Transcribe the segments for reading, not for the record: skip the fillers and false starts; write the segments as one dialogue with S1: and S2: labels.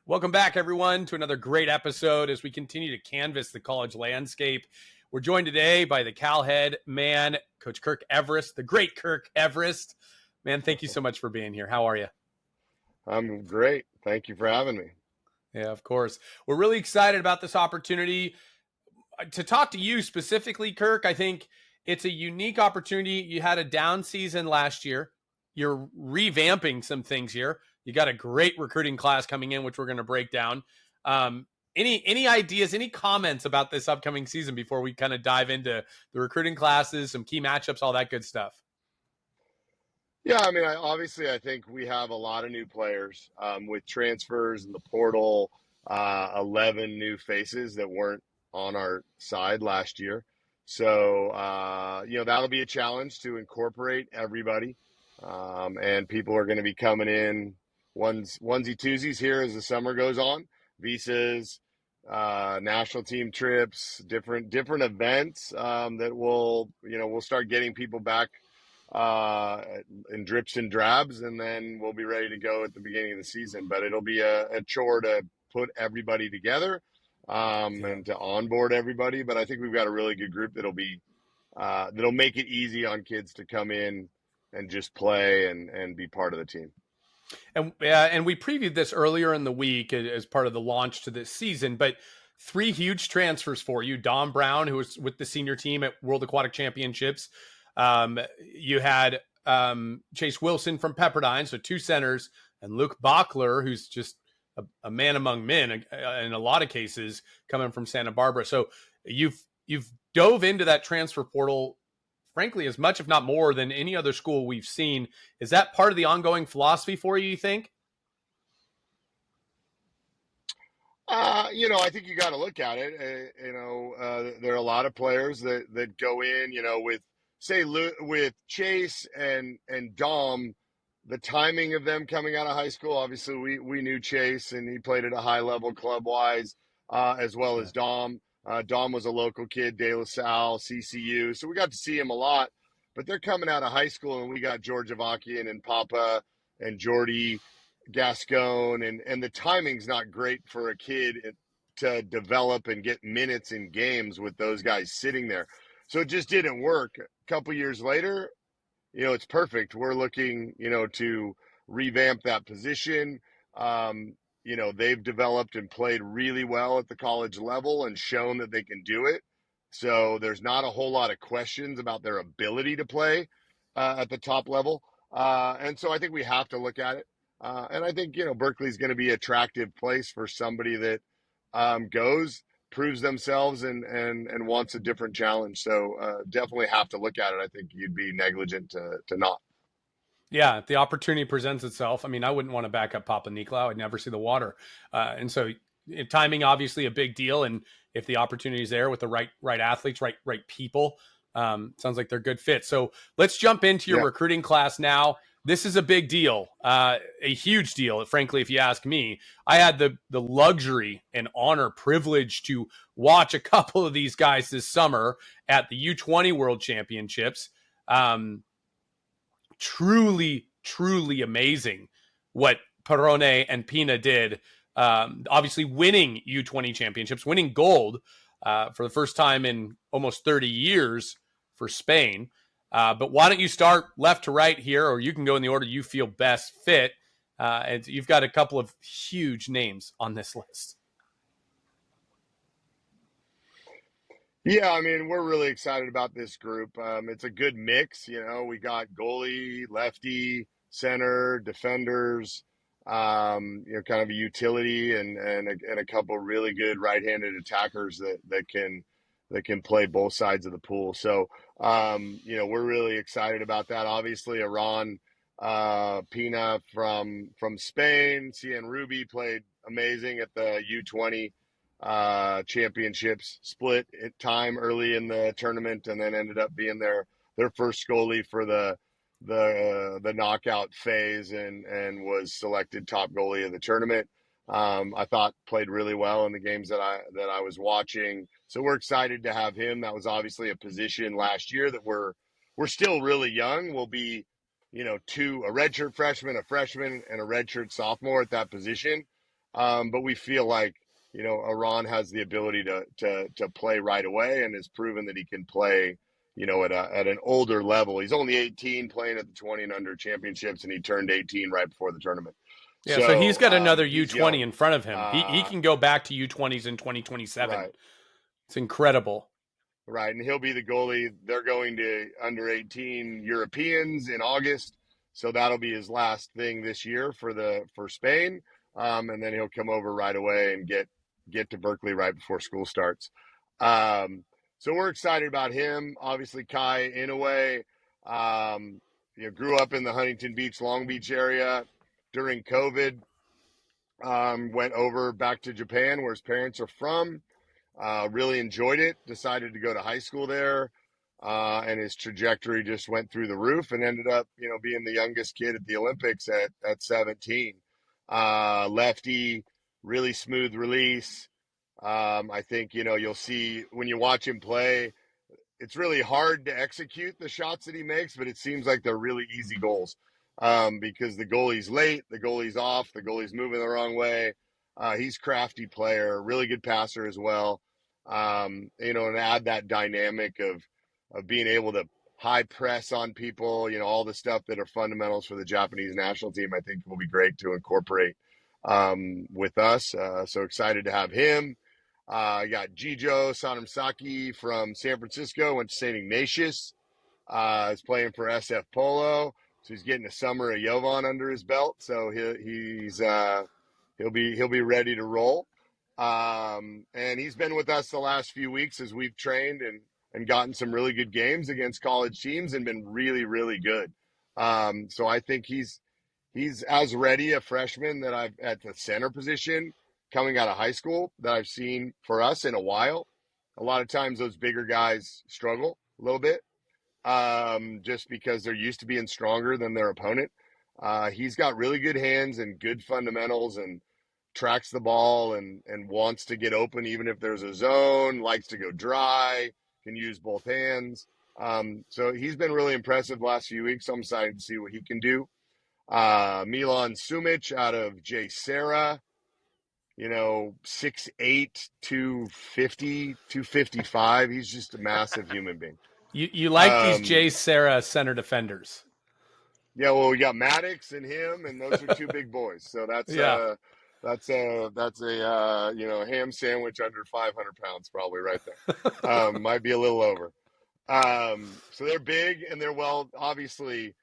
S1: Welcome back, everyone, to another great episode as we continue to canvass the college landscape. We're joined today by the Cal head man, Coach Kirk Everist, the great Kirk Everist. Man, thank you so much for being here. How are you?
S2: I'm great. Thank you for having me.
S1: Yeah, of course. We're really excited about this opportunity to talk to you specifically, Kirk. I think it's a unique opportunity. You had a down season last year. You're revamping some things here. You got a great recruiting class coming in, which we're going to break down. Any ideas, any comments about this upcoming season before we kind of dive into the recruiting classes, some key matchups, all that good stuff?
S2: Yeah, I mean, I think we have a lot of new players with transfers in the portal, 11 new faces that weren't on our side last year. So, that'll be a challenge to incorporate everybody. And people are going to be coming in onesie twosies here as the summer goes on. Visas, national team trips, different events that we'll start getting people back in drips and drabs, and then we'll be ready to go at the beginning of the season. But it'll be a chore to put everybody together and to onboard everybody. But I think we've got a really good group that'll make it easy on kids to come in and just play and be part of the team.
S1: And we previewed this earlier in the week as part of the launch to this season, but three huge transfers for you. Dom Brown, who was with the senior team at World Aquatic Championships. You had Chase Wilson from Pepperdine, so two centers, and Luke Bachler, who's just a man among men in a lot of cases, coming from Santa Barbara. So you've dove into that transfer portal, frankly, as much, if not more, than any other school we've seen. Is that part of the ongoing philosophy for you think?
S2: I think you got to look at it. There are a lot of players that go in, with Chase and Dom, the timing of them coming out of high school. Obviously, we knew Chase, and he played at a high level club wise, as well as Dom. Dom was a local kid, De La Salle, CCU, so we got to see him a lot. But they're coming out of high school, and we got George Avakian and Papa and Jordy Gascon, and the timing's not great for a kid to develop and get minutes in games with those guys sitting there. So it just didn't work. A couple years later, it's perfect. We're looking, to revamp that position. They've developed and played really well at the college level and shown that they can do it. So there's not a whole lot of questions about their ability to play at the top level. And so I think we have to look at it. And I think, Berkeley's going to be an attractive place for somebody that proves themselves and wants a different challenge. So definitely have to look at it. I think you'd be negligent to not.
S1: Yeah, if the opportunity presents itself. I mean, I wouldn't want to back up Papa Nicolau. I'd never see the water. And so timing, obviously a big deal. And if the opportunity is there with the right athletes, right people, sounds like they're good fits. So let's jump into your recruiting class now. This is a big deal, a huge deal, frankly, if you ask me. I had the luxury and honor, privilege to watch a couple of these guys this summer at the U20 World Championships. Truly, truly amazing what Perrone and Pina did. Obviously winning U20 championships, winning gold for the first time in almost 30 years for Spain. But why don't you start left to right here, or you can go in the order you feel best fit. And you've got a couple of huge names on this list.
S2: Yeah, I mean, we're really excited about this group. It's a good mix. We got goalie, lefty, center, defenders, kind of a utility and a couple really good right-handed attackers that can play both sides of the pool. So, we're really excited about that. Obviously, Iran, Pina from Spain, Cien Ruby played amazing at the U20 championships, split time early in the tournament, and then ended up being their first goalie for the knockout phase and was selected top goalie of the tournament. I thought played really well in the games that I was watching. So we're excited to have him. That was obviously a position last year that we're still really young. We'll be, a redshirt freshman, a freshman, and a redshirt sophomore at that position. But we feel like, Iran has the ability to play right away and has proven that he can play, at an older level. He's only 18, playing at the 20 and under championships, and he turned 18 right before the tournament.
S1: Yeah, so he's
S2: So
S1: got another
S2: he's
S1: U20
S2: young.
S1: in front of him. He
S2: Uh,
S1: can go back to U20s in 2027.
S2: right.
S1: It's incredible.
S2: Right, and he'll be the goalie. They're going to under 18 Europeans in August, so that'll be his last thing this year for Spain, and then he'll come over right away and get to Berkeley right before school starts. Um, so we're excited about him. Obviously, Kai Inoue, grew up in the Huntington Beach, Long Beach area during COVID. Went over back to Japan, where his parents are from. Really enjoyed it. Decided to go to high school there, and his trajectory just went through the roof, and ended up, being the youngest kid at the Olympics at 17. Lefty, really smooth release. I think you'll see when you watch him play. It's really hard to execute the shots that he makes, but it seems like they're really easy goals, because the goalie's late, the goalie's off, the goalie's moving the wrong way. He's crafty player, really good passer as well. And add that dynamic of being able to high press on people, all the stuff that are fundamentals for the Japanese national team. I think will be great to incorporate with us. So excited to have him. You got Jijo Sanamsaki from San Francisco, went to St. Ignatius. Is playing for SF Polo, so he's getting a summer of Jovan under his belt. So he'll be ready to roll. And he's been with us the last few weeks as we've trained and gotten some really good games against college teams and been really, really good. So I think he's as ready a freshman that I've at the center position coming out of high school that I've seen for us in a while. A lot of times those bigger guys struggle a little bit, just because they're used to being stronger than their opponent. He's got really good hands and good fundamentals and tracks the ball and wants to get open even if there's a zone, likes to go dry, can use both hands. So he's been really impressive the last few weeks. So I'm excited to see what he can do. Milan Sumic out of J. Sarah, 6'8", 250, 255. He's just a massive human being.
S1: You like these
S2: Um,
S1: Jay Sarah center defenders.
S2: yeah, well, we got Maddox and him, and those are two big boys. So
S1: Yeah.
S2: that's a ham sandwich under 500 pounds probably right there. Might be a little over. So they're big and they're well, obviously,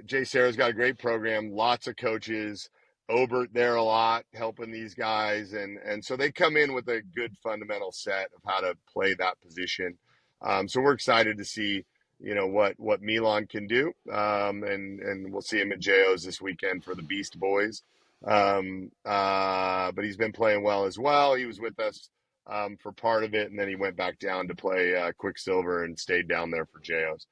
S2: Jay Sarah's got a great program, lots of coaches, Obert there a lot, helping these guys. And so they come in with a good fundamental set of how to play that position. So we're excited to see, what Milan can do. And we'll see him at JO's this weekend for the Beast Boys. But he's been playing well as well. He was with us for part of it, and then he went back down to play Quicksilver and stayed down there for JOs.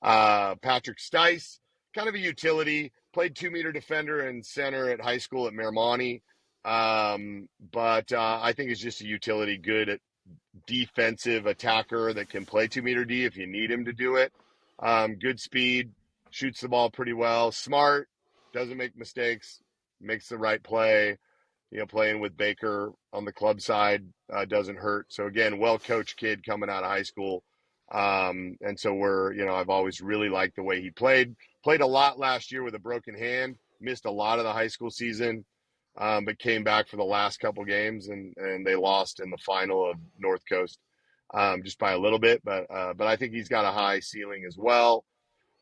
S2: Patrick Stice, kind of a utility, played 2-meter defender and center at high school at Mermani, but I think it's just a utility, good at defensive attacker that can play 2-meter D if you need him to do it. Good speed, shoots the ball pretty well, smart, doesn't make mistakes, makes the right play. Playing with Baker on the club side doesn't hurt. So again, well-coached kid coming out of high school. And so I've always really liked the way he played. Played a lot last year with a broken hand, missed a lot of the high school season, but came back for the last couple games and they lost in the final of North Coast, just by a little bit. But I think he's got a high ceiling as well.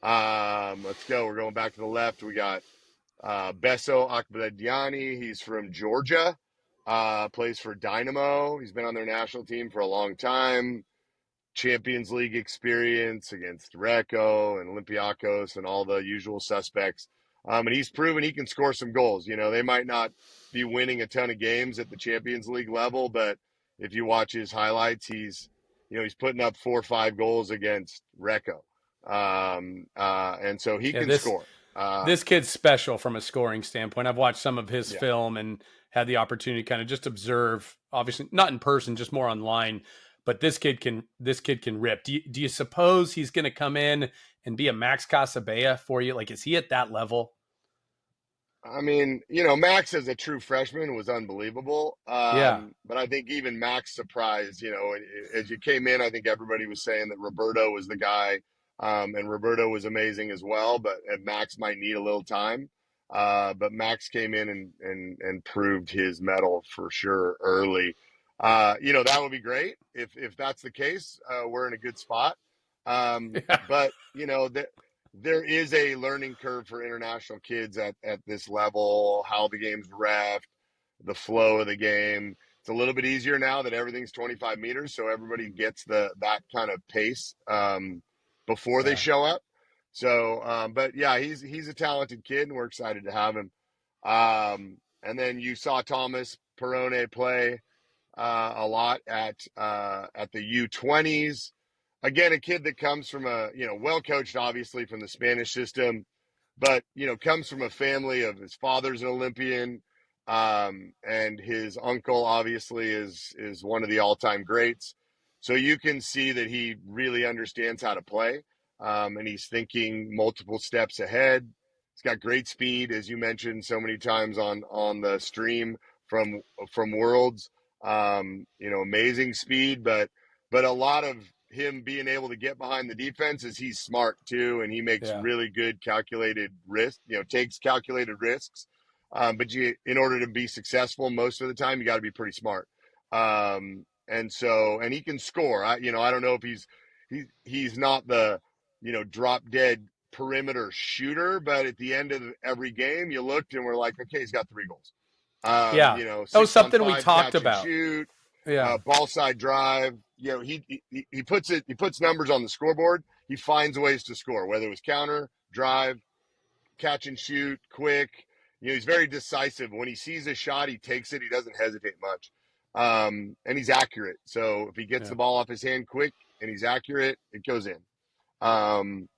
S2: Let's go. We're going back to the left. We got Besso Akbadiani, he's from Georgia, plays for Dynamo. He's been on their national team for a long time. Champions League experience against Recco and Olympiacos and all the usual suspects. And he's proven he can score some goals. They might not be winning a ton of games at the Champions League level, but if you watch his highlights, he's putting up 4 or 5 goals against Recco. And so he
S1: Yeah,
S2: can score.
S1: this kid's special from a scoring standpoint. I've watched some of his
S2: Yeah.
S1: film and had the opportunity to kind of just observe, obviously not in person, just more online. But this kid can rip. Do you suppose he's going to come in and be a Max Casabella for you? Like, is he at that level?
S2: I mean, Max as a true freshman was unbelievable.
S1: Yeah.
S2: But I think even Max surprised, as you came in, I think everybody was saying that Roberto was the guy. And Roberto was amazing as well, but Max might need a little time. But Max came in and proved his mettle for sure early. That would be great if that's the case. We're in a good spot.
S1: Yeah.
S2: But there is a learning curve for international kids at this level, how the game's ref, the flow of the game. It's a little bit easier now that everything's 25 meters, so everybody gets that kind of pace before they
S1: Yeah.
S2: show up. So, but yeah, he's a talented kid, and we're excited to have him. And then you saw Thomas Perrone play a lot at the U20s. Again, a kid that comes from well coached, obviously from the Spanish system, but comes from a family of his father's an Olympian, and his uncle obviously is one of the all time greats. So you can see that he really understands how to play, and he's thinking multiple steps ahead. He's got great speed, as you mentioned so many times on the stream from Worlds. Amazing speed, but a lot of him being able to get behind the defense is he's smart too, and he makes
S1: Yeah.
S2: really good calculated risks. Takes calculated risks. But in order to be successful, most of the time, you got to be pretty smart. And he can score. I don't know if he's not the drop dead perimeter shooter, but at the end of every game, you looked and we're like, okay, he's got 3 goals.
S1: Yeah. That was
S2: Six on
S1: something we
S2: five
S1: talked
S2: catch and
S1: about.
S2: shoot,
S1: Yeah.
S2: ball side drive. He puts numbers on the scoreboard. He finds ways to score, whether it was counter, drive, catch and shoot, quick. He's very decisive. When he sees a shot, he takes it. He doesn't hesitate much, and he's accurate. So if he gets
S1: Yeah.
S2: the ball off his hand quick and he's accurate, it goes in. Um,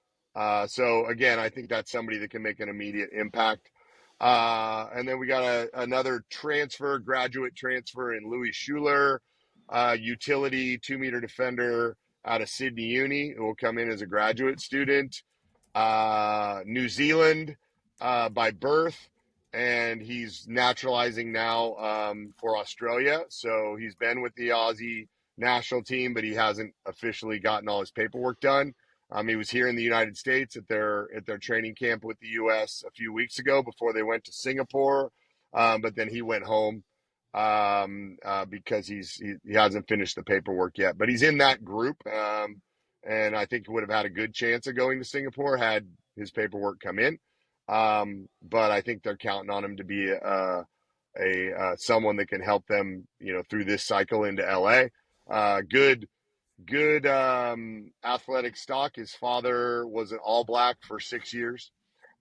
S2: so again, I think that's somebody that can make an immediate impact. And then we got another graduate transfer in Louis Schuler, utility 2 meter defender out of Sydney Uni, who will come in as a graduate student. New Zealand by birth, and he's naturalizing now for Australia. So he's been with the Aussie national team, but he hasn't officially gotten all his paperwork done. He was here in the United States at their training camp with the U.S. a few weeks ago before they went to Singapore, but then he went home because he hasn't finished the paperwork yet. But he's in that group, and I think he would have had a good chance of going to Singapore had his paperwork come in. But I think they're counting on him to be someone that can help them, through this cycle into LA. Good athletic stock. His father was an All Black for 6 years.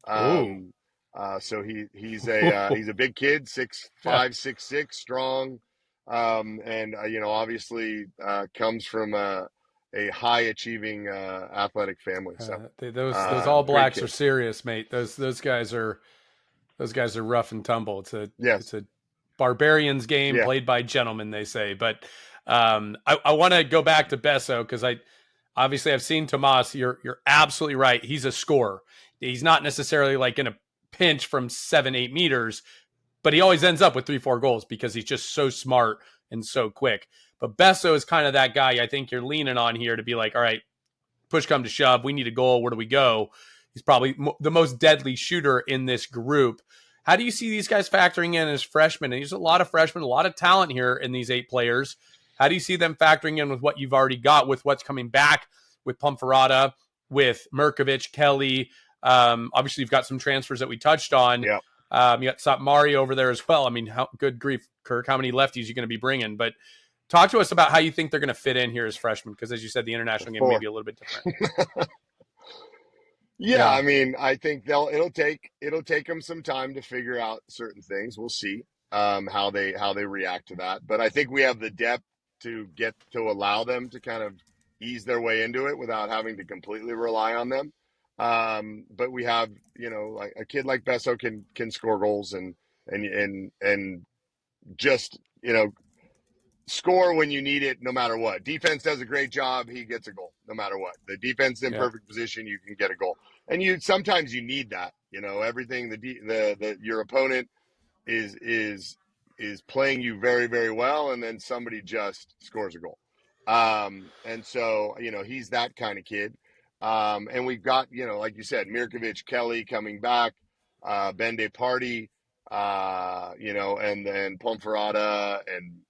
S1: Ooh.
S2: So he's a big kid, six
S1: Yeah.
S2: five, 6'6", strong, and obviously comes from a high achieving athletic family. So
S1: Those All
S2: great
S1: Blacks are
S2: kid.
S1: serious, mate. Those guys are rough and tumble. It's
S2: Yes.
S1: a barbarian's game
S2: Yeah.
S1: played by gentlemen, they say. But I want to go back to Besso because I've seen Tomas. You're absolutely right. He's a scorer. He's not necessarily like in a pinch from 7-8 meters, but he always ends up with 3-4 goals because he's just so smart and so quick. But Besso is kind of that guy I think you're leaning on here to be like, all right, push come to shove, we need a goal. Where do we go? He's probably the most deadly shooter in this group. How do you see these guys factoring in as freshmen? And there's a lot of freshmen, a lot of talent here in these 8 players. How do you see them factoring in with what you've already got, with what's coming back with Pumfarada, with Merkovich, Kelly? Obviously, you've got some transfers that we touched on.
S2: Yeah.
S1: You got Sop Mario over there as well. I mean, good grief, Kirk, how many lefties are you going to be bringing? But talk to us about how you think they're going to fit in here as freshmen, because as you said, the international game may be
S2: Four.
S1: a little bit different.
S2: Yeah,
S1: Yeah.
S2: I mean, I think it'll take them some time to figure out certain things. We'll see how they react to that. But I think we have the depth to allow them to kind of ease their way into it without having to completely rely on them. But we have, like a kid like Besso can score goals and just score when you need it, no matter what. Defense does a great job; he gets a goal, no matter what. The defense is in
S1: Yeah.
S2: perfect position; you can get a goal, and sometimes you need that. Everything the your opponent is playing you very, very well, and then somebody just scores a goal. And so he's that kind of kid. And we've got like you said, Mirkovic, Kelly coming back, Bende Party, and then Pomferada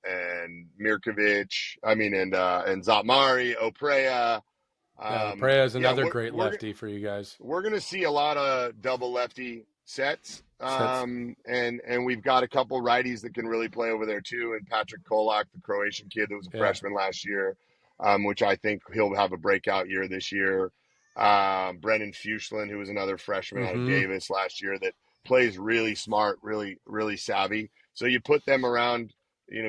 S2: and Mirkovic. I mean, and Zatmari, Oprea.
S1: Yeah, Prea is
S2: Yeah,
S1: another great lefty for you guys.
S2: we're going to see a lot of double lefty sets.
S1: Sets.
S2: And we've got a couple righties that can really play over there too. And Patrick Kolak, the Croatian kid that was a
S1: Yeah.
S2: freshman last year, which I think he'll have a breakout year this year. Brennan Fuchslin, who was another freshman out of
S1: Mm-hmm.
S2: Davis last year that plays really smart, really, really savvy. So you put them around,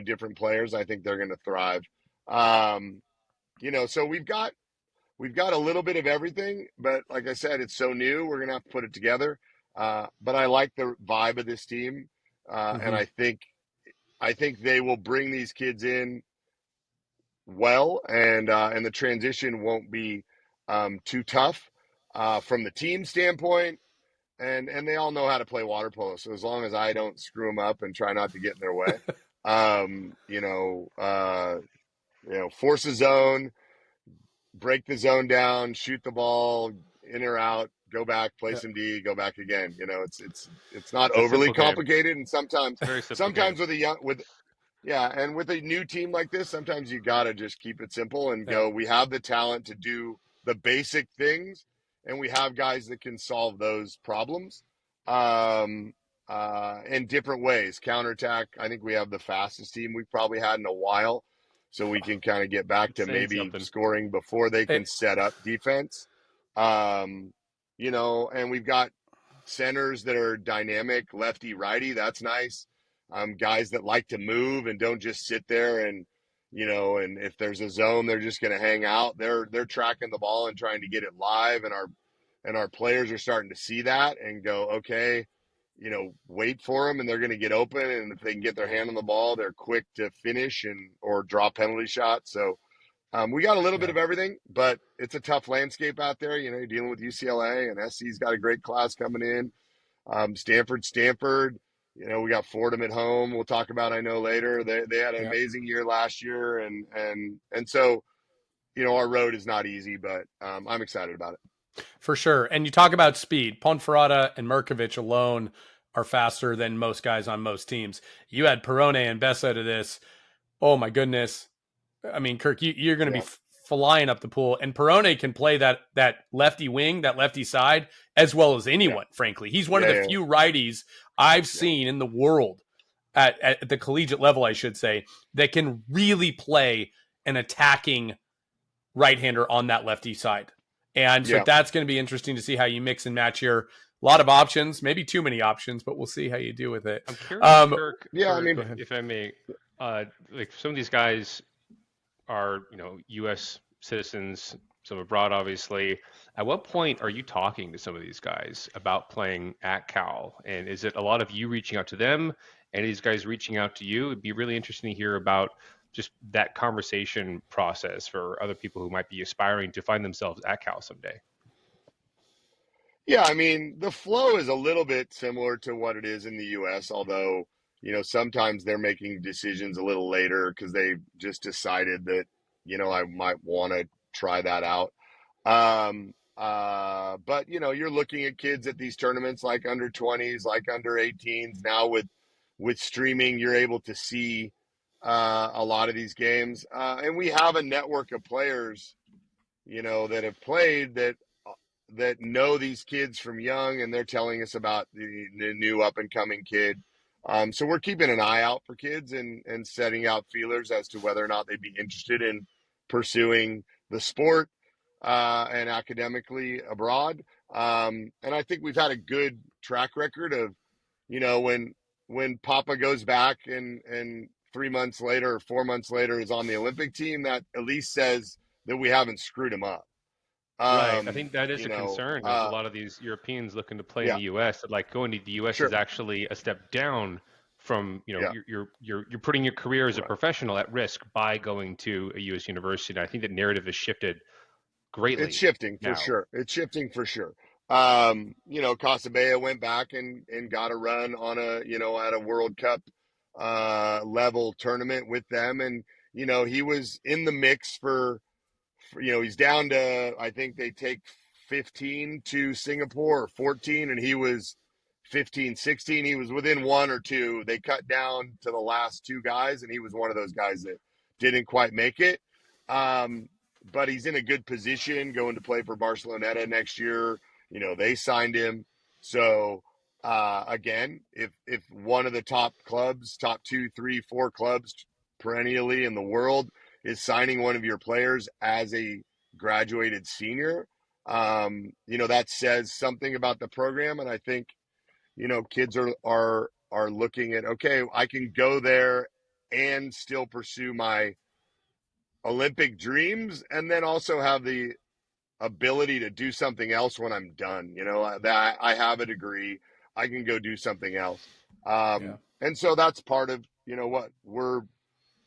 S2: different players. I think they're going to thrive. So we've got a little bit of everything, but like I said, it's so new. We're gonna have to put it together. But I like the vibe of this team, and
S1: Mm-hmm.
S2: I think they will bring these kids in well, and the transition won't be too tough from the team standpoint. And they all know how to play water polo, so as long as I don't screw them up and try not to get in their way, um, you know, uh, force a zone, break the zone down, shoot the ball in or out, go back, play
S1: Yeah.
S2: some D, go back again. It's not
S3: It's a
S2: overly
S3: simple game.
S2: complicated, and
S3: It's a very simple game.
S2: with a new team like this, sometimes you gotta just keep it simple and
S1: Yeah.
S2: go. We have the talent to do the basic things, and we have guys that can solve those problems, in different ways. Counterattack. I think we have the fastest team we've probably had in a while, so we can kind of get back to
S3: Saying
S2: maybe
S3: something.
S2: scoring before they
S1: Hey,
S2: can set up defense. And we've got centers that are dynamic, lefty, righty. That's nice. Guys that like to move and don't just sit there and if there's a zone, they're just going to hang out. They're tracking the ball and trying to get it live, and our players are starting to see that and go, okay, wait for them, and they're going to get open. And if they can get their hand on the ball, they're quick to finish or draw penalty shots. So we got a little bit
S1: yeah.
S2: of everything, but it's a tough landscape out there. You're dealing with UCLA, and SC's got a great class coming in. Stanford. We got Fordham at home. We'll talk about, I know, later. They had an
S1: Yeah.
S2: amazing year last year, and so our road is not easy, but I'm excited about it.
S1: For sure. And you talk about speed. Ponferrada and Mirkovic alone are faster than most guys on most teams. You add Perone and Bessa to this. Oh my goodness. I mean, Kirk, you're going to
S2: Yeah,
S1: be flying up the pool, and Perone can play that lefty wing, that lefty side, as well as
S2: yeah,
S1: anyone. Frankly, he's one of
S2: yeah,
S1: the
S2: yeah,
S1: few righties I've
S2: yeah,
S1: seen in the world at the collegiate level, I should say, that can really play an attacking right-hander on that lefty side. And so
S2: yeah.
S1: that's going to be interesting to see how you mix and match here. A lot of options, maybe too many options, but we'll see how you do with it.
S3: I'm curious, Kirk,
S2: Yeah, I
S3: for
S2: mean,
S1: Go ahead.
S3: if I may, like some of these guys are, U.S. citizens, some abroad, obviously. At what point are you talking to some of these guys about playing at Cal? And is it a lot of you reaching out to them and these guys reaching out to you? It'd be really interesting to hear about just that conversation process for other people who might be aspiring to find themselves at Cal someday.
S2: yeah, I mean, the flow is a little bit similar to what it is in the U.S., although, sometimes they're making decisions a little later because they just decided that, I might want to try that out. But, you're looking at kids at these tournaments like under 20s, like under 18s. Now with streaming, you're able to see a lot of these games. And we have a network of players, that have played that know these kids from young, and they're telling us about the new up and coming kid. So we're keeping an eye out for kids and setting out feelers as to whether or not they'd be interested in pursuing the sport and academically abroad. And I think we've had a good track record of, when Papa goes back and 3 months later or 4 months later is on the Olympic team, that at least says that we haven't screwed him up.
S3: Right. I
S2: Um,
S3: think that is
S2: you
S3: a
S2: know,
S3: concern of a lot of these Europeans looking to play in
S2: yeah,
S3: the U.S. That like going to the U.S. is
S2: sure.
S3: actually a step down from, you know,
S2: Yeah.
S3: you're putting your career as a
S2: Right.
S3: professional at risk by going to a U.S. university. And I think that narrative has shifted
S2: It's
S3: greatly
S2: shifting for
S3: now.
S2: sure. It's shifting for sure. Casabea went back and got a run on at a World Cup level tournament with them. And, he was in the mix he's down to, I think they take 15 to Singapore or 14, and he was 15, 16. He was within one or two. They cut down to the last two guys, and he was one of those guys that didn't quite make it. But he's in a good position going to play for Barceloneta next year. They signed him. So, again, if one of the top clubs, top 2, 3, 4 clubs perennially in the world is signing one of your players as a graduated senior, that says something about the program. And I think, kids are looking at, okay, I can go there and still pursue my Olympic dreams and then also have the ability to do something else when I'm done. That I have a degree, I can go do something else.
S1: Yeah.
S2: And so that's part of, what we're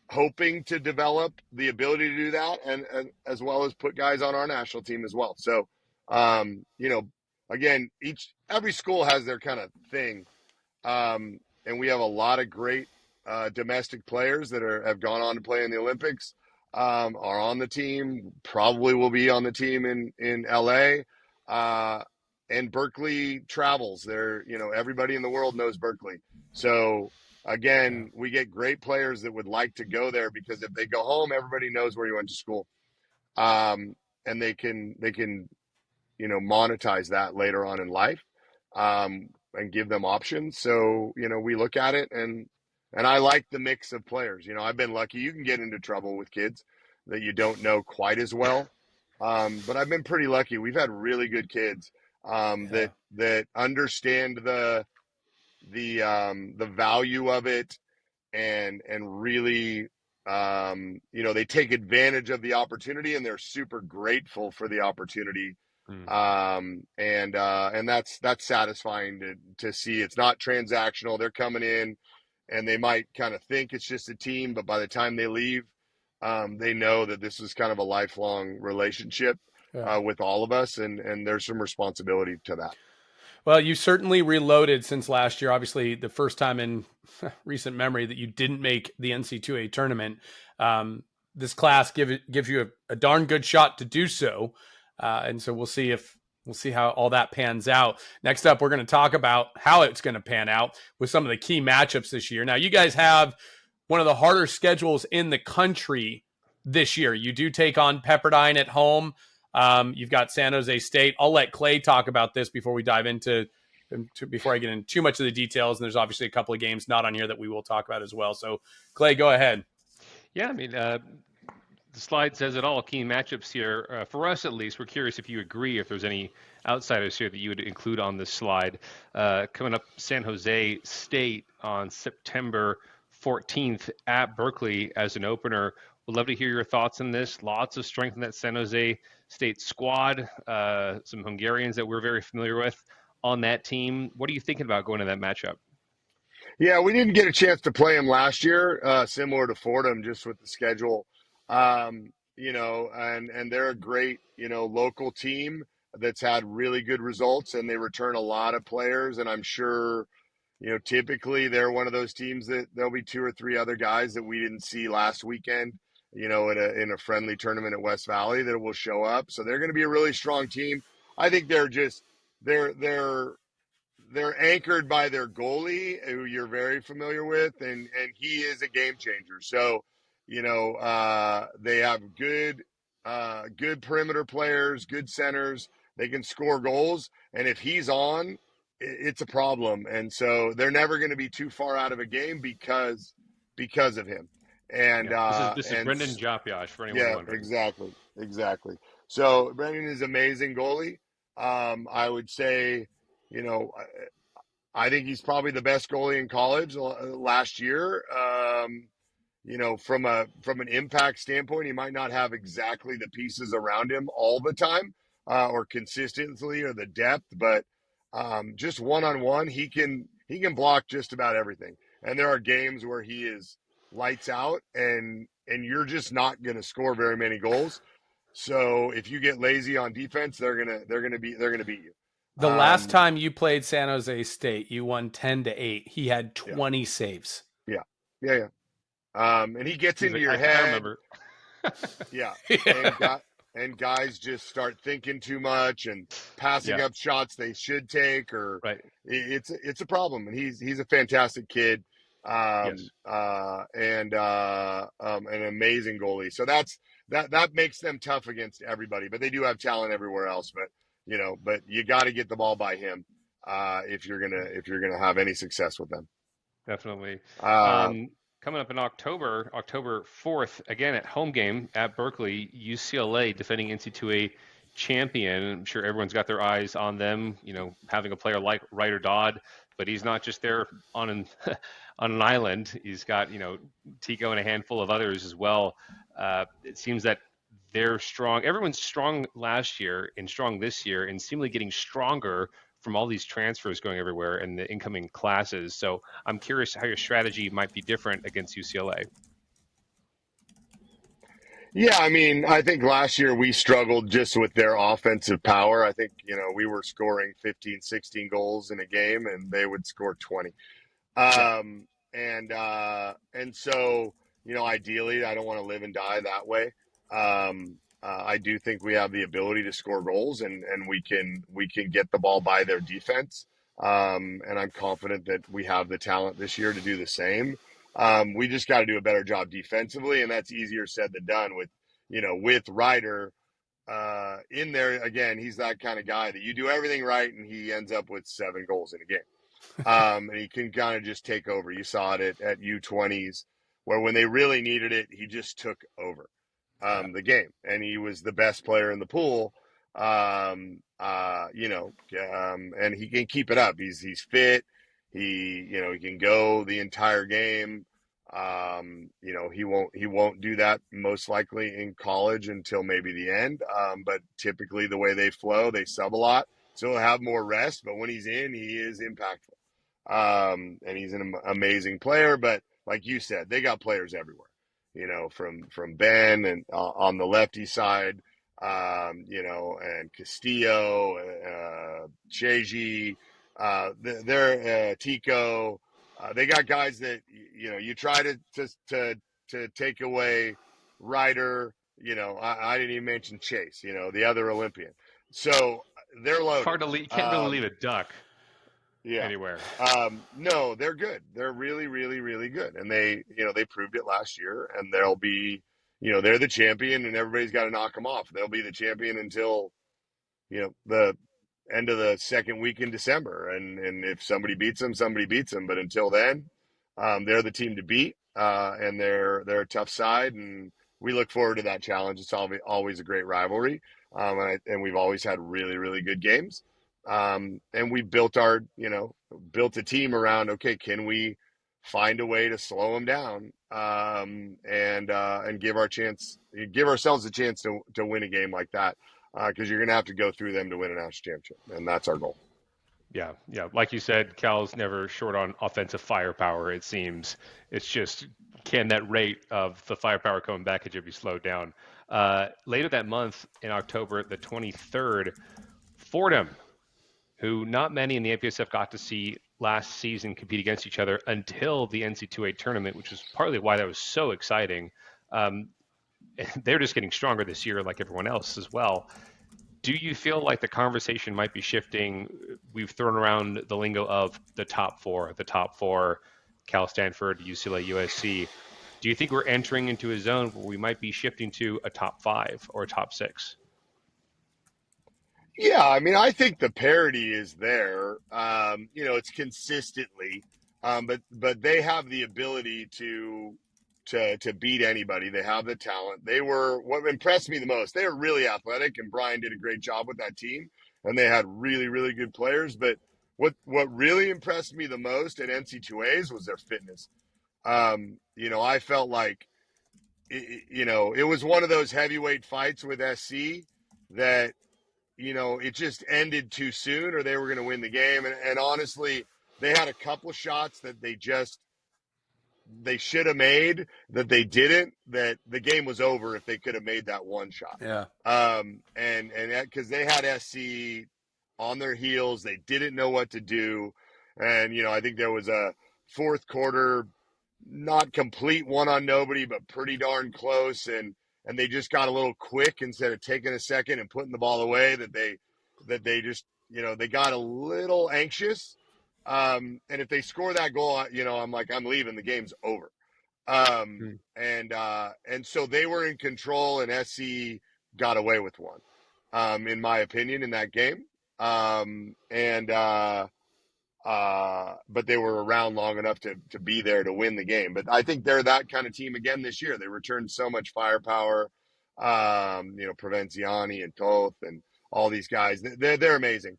S2: hoping to develop the ability to do that, and as well as put guys on our national team as well. So, again, every school has their kind of thing. And we have a lot of great domestic players that have gone on to play in the Olympics, are on the team, probably will be on the team in LA. And Berkeley travels there. Everybody in the world knows Berkeley. So again, we get great players that would like to go there because if they go home, everybody knows where you went to school. And they can monetize that later on in life, and give them options. So, we look at it and I like the mix of players. I've been lucky. You can get into trouble with kids that you don't know quite as well. But I've been pretty lucky. We've had really good kids, that understand the value of it and really, they take advantage of the opportunity and they're super grateful for the opportunity. And that's satisfying to see. It's not transactional. They're coming in and they might kind of think it's just a team, but by the time they leave, they know that this is kind of a lifelong relationship, with all of us. And there's some responsibility to that.
S1: Well, you certainly reloaded since last year. Obviously, the first time in recent memory that you didn't make the NC2A tournament. This class gives you a darn good shot to do so, and so we'll see how all that pans out. Next up, we're going to talk about how it's going to pan out with some of the key matchups this year. Now, you guys have one of the harder schedules in the country this year. You do take on Pepperdine at home. You've got San Jose State. I'll let Clay talk about this before we dive before I get into too much of the details. And there's obviously a couple of games not on here that we will talk about as well. So, Clay, go ahead.
S3: Yeah, I mean, the slide says it all. Key matchups here. For us, at least, we're curious if you agree, if there's any outsiders here that you would include on this slide. Coming up, San Jose State on September 14th at Berkeley as an opener. Would love to hear your thoughts on this. Lots of strength in that San Jose State squad. Some Hungarians that we're very familiar with on that team. What are you thinking about going to that matchup?
S2: Yeah, we didn't get a chance to play them last year, similar to Fordham, just with the schedule. And they're a great, local team that's had really good results, and they return a lot of players. And I'm sure, typically they're one of those teams that there'll be 2 or 3 other guys that we didn't see last weekend, in a friendly tournament at West Valley that will show up. So they're going to be a really strong team. I think they're anchored by their goalie, who you're very familiar with, and he is a game changer. So, they have good perimeter players, good centers. They can score goals, and if he's on, it's a problem. And so they're never going to be too far out of a game because of him. And
S3: This is Brendan Jopiosh, for anyone wondering.
S2: Exactly. So Brendan is amazing goalie. I would say, I think he's probably the best goalie in college last year. From an impact standpoint, he might not have exactly the pieces around him all the time, or consistently, or the depth, but just one-on-one, he can block just about everything. and there are games where he is lights out, and you're just not going to score very many goals. So if you get lazy on defense, they're gonna beat you.
S1: The last time you played San Jose State, you won 10-8. He had
S2: Yeah,
S1: 20 saves.
S2: yeah, yeah, yeah. And he gets
S3: He's
S2: into
S3: like,
S2: your
S3: I
S2: head.
S3: remember.
S2: Yeah,
S1: Yeah.
S2: and guys just start thinking too much and passing
S3: Yeah,
S2: up shots they should take, or
S3: right.
S2: it's a problem. And he's a fantastic kid,
S3: Yes,
S2: and an amazing goalie. So that makes them tough against everybody. But they do have talent everywhere else. But but you got to get the ball by him if you're gonna have any success with them.
S3: definitely.
S2: Uh,
S3: Coming up in October, October 4th, again at home game at Berkeley, UCLA defending NC2A champion. I'm sure everyone's got their eyes on them, having a player like Ryder Dodd, but he's not just there on an on an island. He's got, Tico and a handful of others as well. It seems that they're strong. Everyone's strong last year and strong this year, and seemingly getting stronger from all these transfers going everywhere and the incoming classes. So I'm curious how your strategy might be different against UCLA.
S2: Yeah, I mean, I think last year we struggled just with their offensive power. I think, we were scoring 15, 16 goals in a game, and they would score 20.
S3: Yeah,
S2: And so, ideally, I don't want to live and die that way. I do think we have the ability to score goals, and we can get the ball by their defense. And I'm confident that we have the talent this year to do the same. We just got to do a better job defensively, and that's easier said than done with Ryder in there. Again, he's that kind of guy that you do everything right, and he ends up with 7 goals in a game. And he can kind of just take over. You saw it at U20s, where when they really needed it, he just took over
S3: yeah.
S2: the game, and he was the best player in the pool. And he can keep it up. He's fit. He can go the entire game. He won't do that most likely in college until maybe the end. But typically the way they flow, they sub a lot, so he'll have more rest. But when he's in, he is impactful. And he's an amazing player. But like you said, they got players everywhere. From Ben and on the lefty side, and Castillo, Cheji, they're Tico. They got guys that you try to take away Ryder. I didn't even mention Chase. The other Olympian. So they're
S3: It's
S2: loaded.
S3: hard to leave, you can't really leave a duck
S2: Yeah.
S3: anywhere.
S2: No, they're good. They're really, really, really good. And they proved it last year, and they'll be, they're the champion, and everybody's got to knock them off. They'll be the champion until, the end of the second week in December. And if somebody beats them, somebody beats them. But until then, they're the team to beat. And they're a tough side, and we look forward to that challenge. It's always a great rivalry. And we've always had really, really good games. And we built built a team around, okay, can we find a way to slow them down, and give ourselves a chance to win a game like that, because you're going to have to go through them to win a national championship, and that's our goal.
S3: Yeah, yeah. Like you said, Cal's never short on offensive firepower, it seems. It's just, can that rate of the firepower coming back at you be slowed down? Later that month, in October the 23rd, Fordham, who not many in the APSF got to see last season compete against each other until the NC2A tournament, which was partly why that was so exciting. Um, they're just getting stronger this year, like everyone else as well. Do you feel like the conversation might be shifting? We've thrown around the lingo of the top four, Cal, Stanford, UCLA, USC. Do you think we're entering into a zone where we might be shifting to a top 5 or a top 6?
S2: Yeah, I mean, I think the parity is there. It's consistently, but they have the ability to beat anybody. They have the talent. What impressed me the most. They were really athletic, and Brian did a great job with that team, and they had really, really good players. But what really impressed me the most at NC2As was their fitness. I felt like it was one of those heavyweight fights with SC that it just ended too soon, or they were going to win the game. And honestly, they had a couple of shots that they just they should have made that they didn't, that the game was over if they could have made that one shot.
S1: Yeah.
S2: And because they had SC on their heels, they didn't know what to do. And, I think there was a fourth quarter, not complete one on nobody, but pretty darn close. And they just got a little quick instead of taking a second and putting the ball away, that they just, they got a little anxious. And if they score that goal, I'm like, I'm leaving. The game's over. And so they were in control, and SC got away with one, in my opinion, in that game. But they were around long enough to be there to win the game. But I think they're that kind of team again this year. They returned so much firepower. Provenciani and Toth and all these guys. They're amazing.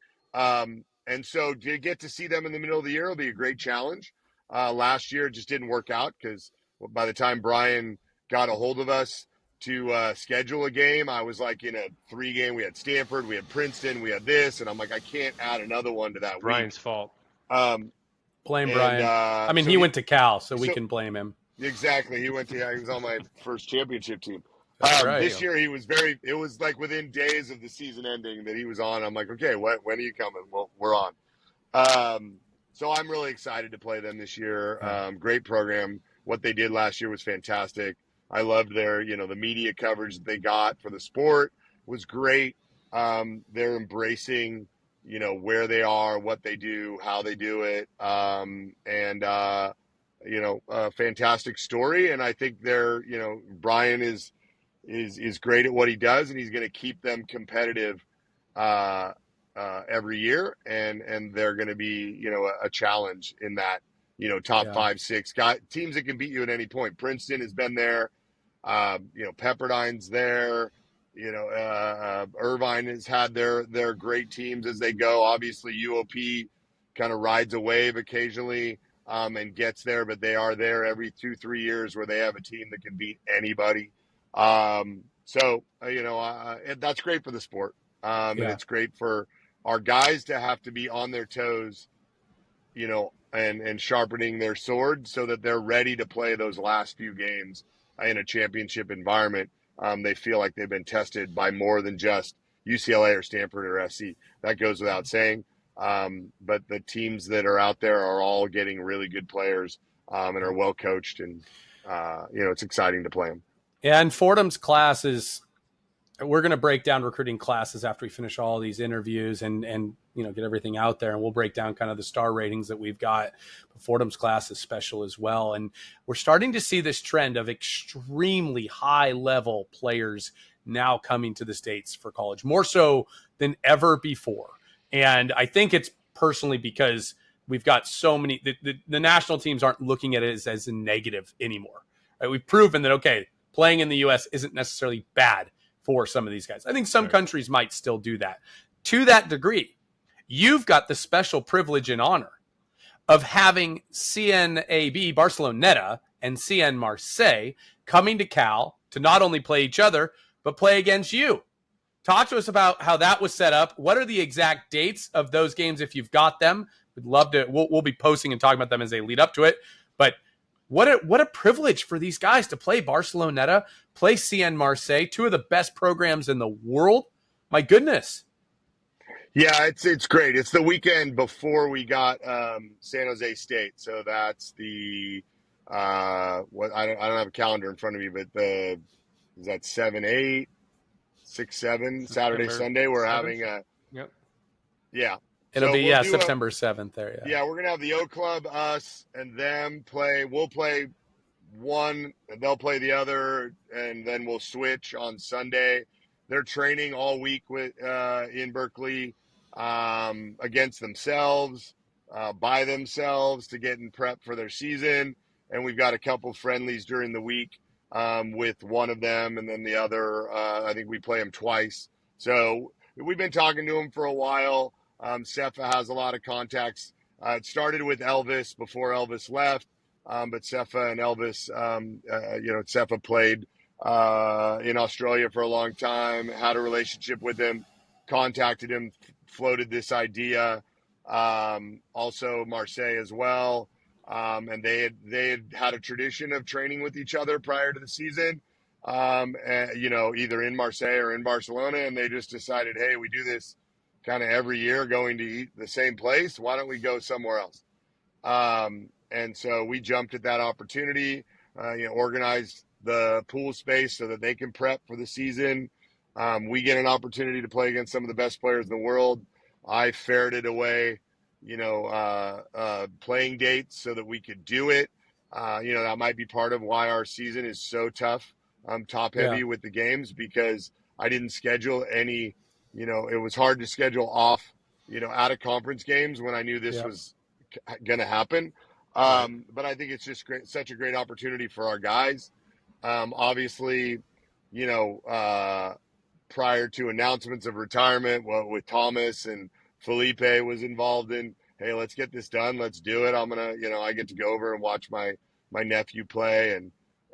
S2: And so to get to see them in the middle of the year will be a great challenge. Last year it just didn't work out because by the time Brian got a hold of us to schedule a game, I was like in a 3-game. We had Stanford, we had Princeton, we had this, and I'm like, I can't add another one to that
S3: Brian's
S2: week.
S3: fault.
S1: Blame Brian. He went to Cal, so we can blame him.
S2: Exactly. He was on my first championship team.
S1: Right.
S2: This year it was like within days of the season ending that he was on. I'm like, okay, when are you coming? Well, we're on. So I'm really excited to play them this year. Great program. What they did last year was fantastic. I loved their, the media coverage that they got for the sport was great. They're embracing, where they are, what they do, how they do it. A fantastic story. And I think Brian is great at what he does, and he's going to keep them competitive every year, and they're going to be a challenge in that top 5, 6 teams that can beat you at any point. Princeton has been there, Pepperdine's there, Irvine has had their great teams as they go. Obviously UOP kind of rides a wave occasionally and gets there, but they are there every 2-3 years where they have a team that can beat anybody. That's great for the sport. And it's great for our guys to have to be on their toes, and sharpening their sword so that they're ready to play those last few games in a championship environment. They feel like they've been tested by more than just UCLA or Stanford or SC. That goes without saying. But the teams that are out there are all getting really good players and are well coached, and it's exciting to play them.
S1: Yeah, and Fordham's class we're going to break down recruiting classes after we finish all these interviews and get everything out there, and we'll break down kind of the star ratings that we've got. But Fordham's class is special as well, and we're starting to see this trend of extremely high level players now coming to the States for college, more so than ever before. And I think it's personally because we've got so many, the national teams aren't looking at it as a negative anymore. Right? We've proven that, okay, playing in the U.S. isn't necessarily bad for some of these guys. I think some countries might still do that. To that degree, you've got the special privilege and honor of having CNAB Barceloneta and CN Marseille coming to Cal to not only play each other, but play against you. Talk to us about how that was set up. What are the exact dates of those games if you've got them? We'd love to. We'll be posting and talking about them as they lead up to it. But what a privilege for these guys to play Barceloneta, play CN Marseille, two of the best programs in the world. My goodness.
S2: Yeah, it's great. It's the weekend before we got San Jose State, so that's the what I don't have a calendar in front of me, but is that 7, 8, 6, 7 Saturday, Sunday? We're
S3: 7th?
S2: having a yeah.
S1: It'll be September 7th there.
S2: Yeah, we're gonna have the O Club, us, and them play. We'll play one, and they'll play the other, and then we'll switch on Sunday. They're training all week in Berkeley against themselves, by themselves to get in prep for their season. And we've got a couple friendlies during the week with one of them, and then the other. I think we play them twice. So we've been talking to them for a while. Sefa has a lot of contacts. It started with Elvis before Elvis left, but Sefa and Elvis, Sefa played in Australia for a long time, had a relationship with him, contacted him, floated this idea. Also Marseille as well. And they had a tradition of training with each other prior to the season, either in Marseille or in Barcelona. And they just decided, hey, we do this kind of every year, going to eat the same place. Why don't we go somewhere else? And so we jumped at that opportunity, organized the pool space so that they can prep for the season. We get an opportunity to play against some of the best players in the world. I ferreted away, playing dates so that we could do it. That might be part of why our season is so tough, top heavy with the games, because I didn't schedule any, it was hard to schedule off, out of conference games when I knew this was going to happen. But I think it's just such a great opportunity for our guys. Obviously, prior to announcements of retirement, with Thomas and Felipe was involved in, hey, let's get this done. Let's do it. I'm going to, I get to go over and watch my nephew play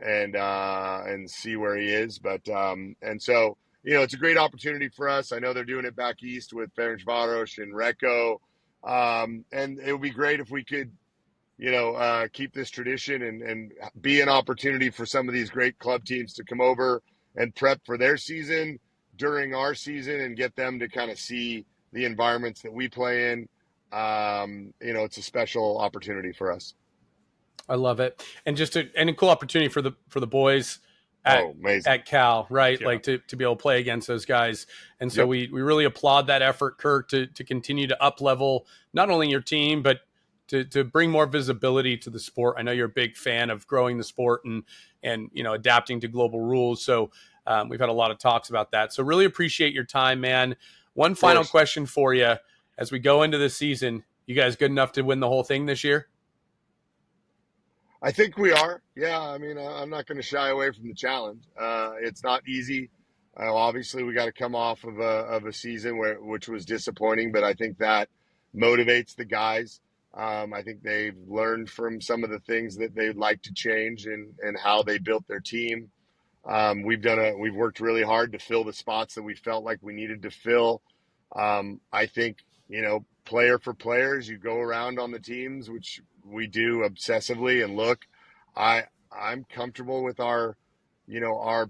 S2: and see where he is. But, and so, it's a great opportunity for us. I know they're doing it back east with Ferencváros and Recco. And it would be great if we could, keep this tradition and be an opportunity for some of these great club teams to come over and prep for their season during our season and get them to kind of see the environments that we play in. It's a special opportunity for us.
S1: I love it. And just a cool opportunity for the boys at Cal, right? Yeah. Like to be able to play against those guys. And so we really applaud that effort, Kirk, to continue to up level not only your team, but to bring more visibility to the sport. I know you're a big fan of growing the sport and adapting to global rules. So we've had a lot of talks about that. So really appreciate your time, man. One final question for you as we go into the season. You guys good enough to win the whole thing this year?
S2: I think we are. Yeah. I mean, I'm not going to shy away from the challenge. It's not easy. Obviously we got to come off of a season which was disappointing, but I think that motivates the guys. I think they've learned from some of the things that they'd like to change and how they built their team. We've worked really hard to fill the spots that we felt like we needed to fill. I think, player for players, you go around on the teams, which we do obsessively and look, I'm comfortable with our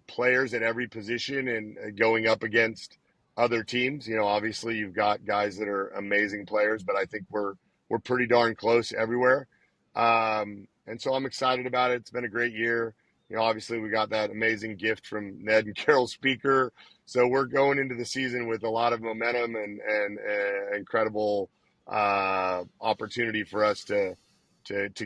S2: players at every position and going up against other teams. Obviously you've got guys that are amazing players, but I think we're pretty darn close everywhere. And so I'm excited about it. It's been a great year. Obviously we got that amazing gift from Ned and Carol Speaker. So we're going into the season with a lot of momentum and incredible opportunity for us to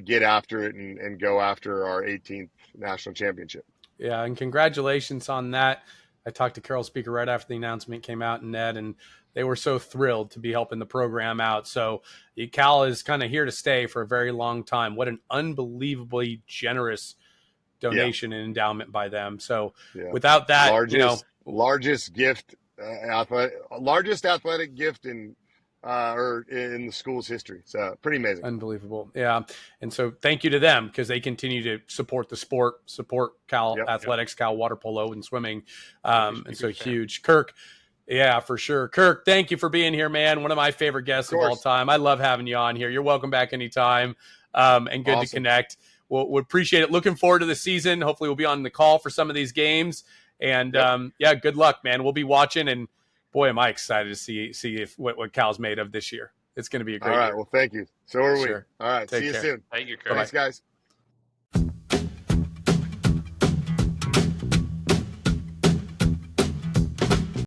S2: get after it and go after our 18th national championship.
S1: Yeah. And congratulations on that. I talked to Carol Speaker right after the announcement came out, and Ned, and they were so thrilled to be helping the program out. So Cal is kind of here to stay for a very long time. What an unbelievably generous donation and endowment by them. So without that,
S2: largest gift, largest athletic gift in the school's history. So pretty amazing.
S1: Unbelievable. Yeah. And so thank you to them because they continue to support the sport, support Cal athletics, Cal water polo and swimming. And so huge. Kirk. Yeah, for sure. Kirk, thank you for being here, man. One of my favorite guests of all time. I love having you on here. You're welcome back anytime. And good to connect. We'll appreciate it. Looking forward to the season. Hopefully we'll be on the call for some of these games. And good luck, man. We'll be watching, and boy, am I excited to see if what Cal's made of this year. It's going to be a great year.
S2: All right. Well, thank you. So are we.
S1: Sure.
S2: All right. See you soon.
S3: Thank you, Kirk.
S2: Thanks, guys.